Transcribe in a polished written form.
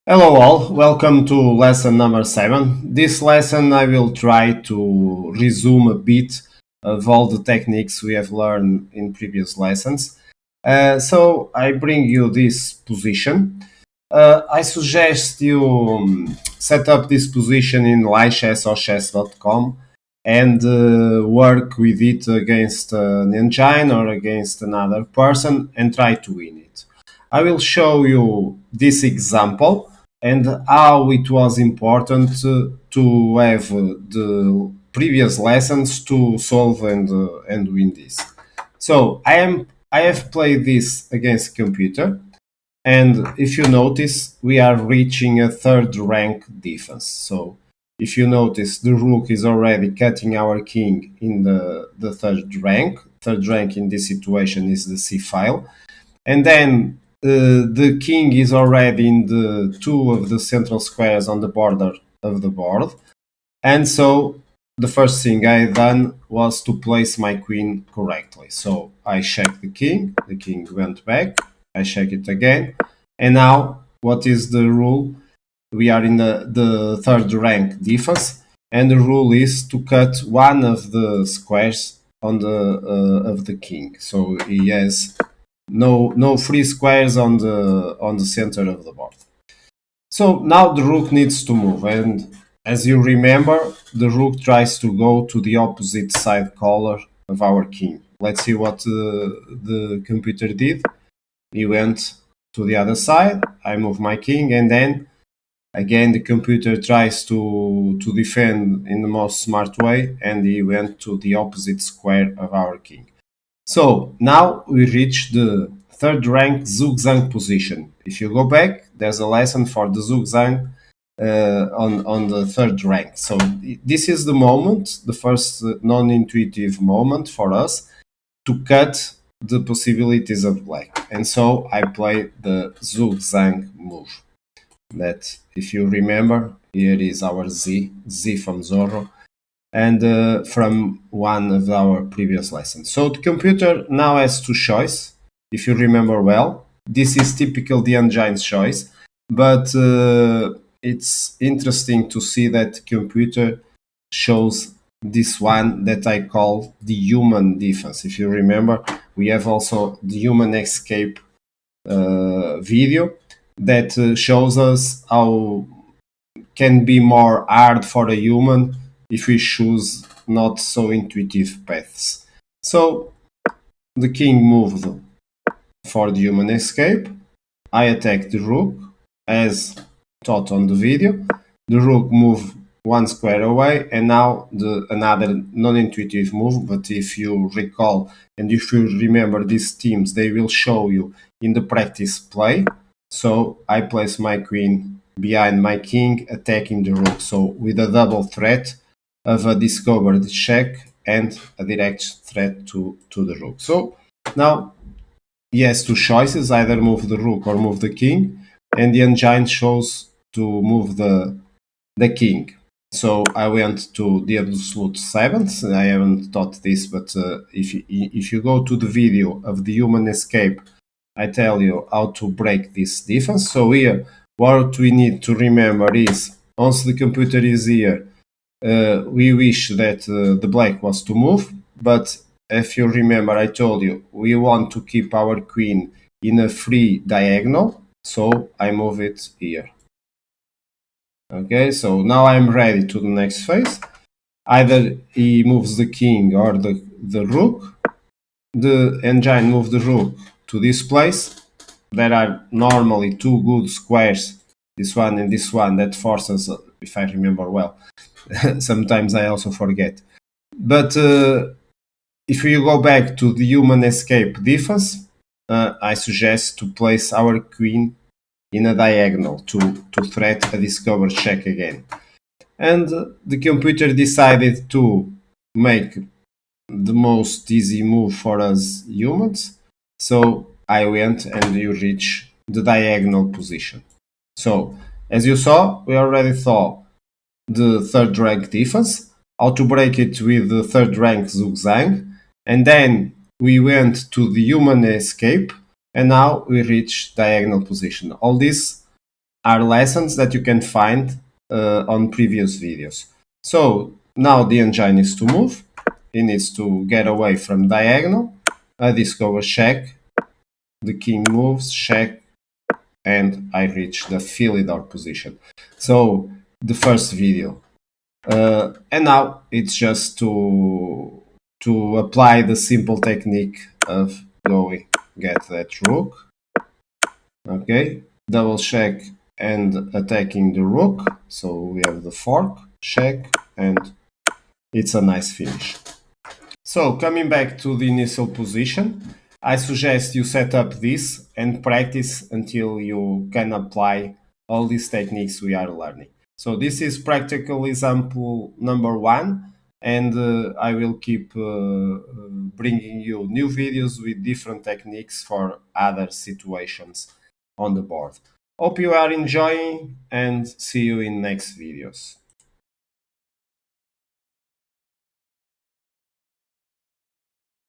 Hello all, welcome to lesson number 7. This lesson I will try to resume a bit of all the techniques we have learned in previous lessons. So I bring you this position. I suggest you set up this position in lichess or chess.com and work with it against an engine or against another person and try to win it. I will show you this example and how it was important to have the previous lessons to solve and win this. So I have played this against computer, and if you notice, we are reaching a third rank defense. So if you notice, the rook is already cutting our king in the third rank. Third rank in this situation is the c file, and then the king is already in the two of the central squares on the border of the board. And so the first thing I done was to place my queen correctly. So I checked the king went back, I check it again, and now what is the rule? We are in the third rank defense, and the rule is to cut one of the squares on the of the king. So he has no free squares on the center of the board. So now the rook needs to move, and as you remember, the rook tries to go to the opposite side color of our king. Let's see what the computer did. He went to the other side, I move my king, and then again the computer tries to defend in the most smart way, and he went to the opposite square of our king. So now we reach the third rank zugzwang position. If you go back, there's a lesson for the zugzwang on the third rank. So this is the moment, the first non-intuitive moment for us to cut the possibilities of black. And so I play the zugzwang move. That, if you remember, here is our Z from Zorro, and from one of our previous lessons. So the computer now has two choices, if you remember well. This is typical the engine's choice, but it's interesting to see that computer shows this one that I call the human defense. If you remember, we have also the human escape video that shows us how can be more hard for a human if we choose not so intuitive paths. So the king moved for the human escape. I attacked the rook as taught on the video. The rook moved one square away, and now another non-intuitive move. But if you recall and if you remember these teams, they will show you in the practice play. So I place my queen behind my king, attacking the rook. So with a double threat of a discovered check and a direct threat to the rook. So now he has two choices, either move the rook or move the king, and the engine shows to move the king. So I went to the absolute seventh. I haven't taught this, but if you go to the video of the human escape, I tell you how to break this defense. So here, what we need to remember is, once the computer is here, we wish that the black was to move, but if you remember, I told you we want to keep our queen in a free diagonal, so I move it here. Okay, so now I'm ready to the next phase. Either he moves the king or the rook. The engine moves the rook to this place. There are normally two good squares, this one and this one, that forces, if I remember well. Sometimes I also forget. But if you go back to the human escape defense, I suggest to place our queen in a diagonal to threat a discover check again. And the computer decided to make the most easy move for us humans. So I went and you reach the diagonal position. So as you saw, we already saw the third rank defense, how to break it with the third rank zugzwang, and then we went to the human escape, and now we reach diagonal position. All this are lessons that you can find on previous videos. So now the engine is to move. It needs to get away from diagonal. I discover check. The king moves, check, and I reach the Philidor position. So the first video. And now it's just to apply the simple technique of going get that rook, okay, double check and attacking the rook. So we have the fork, check, and it's a nice finish. So coming back to the initial position, I suggest you set up this and practice until you can apply all these techniques we are learning. So this is practical example number one, and I will keep bringing you new videos with different techniques for other situations on the board. Hope you are enjoying and see you in next videos.